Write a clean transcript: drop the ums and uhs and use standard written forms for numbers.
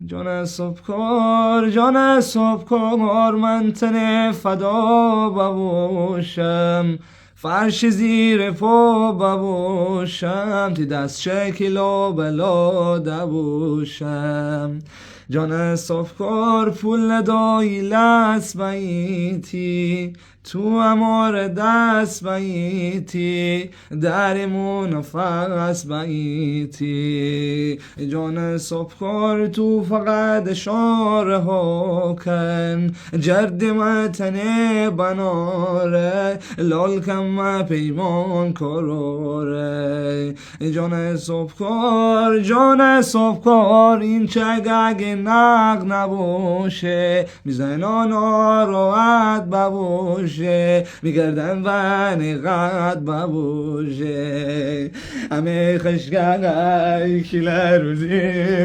جان صبحکار من تن فدا ببوشم، فرش زیر پا ببوشم، تی دست شکل بلا دبوشم. جان صبحکار پول ندایی لس بیتی، تو امار دست بیتی، درمون فقص بیتی. جان صبحکار تو فقط اشاره ها کن، جرد متنه بناره، لال کم پیمان کراره. جان صبحکار این چگگ نق نبوشه، میزنان راحت ببوشه، میگردن و نقد ببوشه، همه خشگگ کله روزی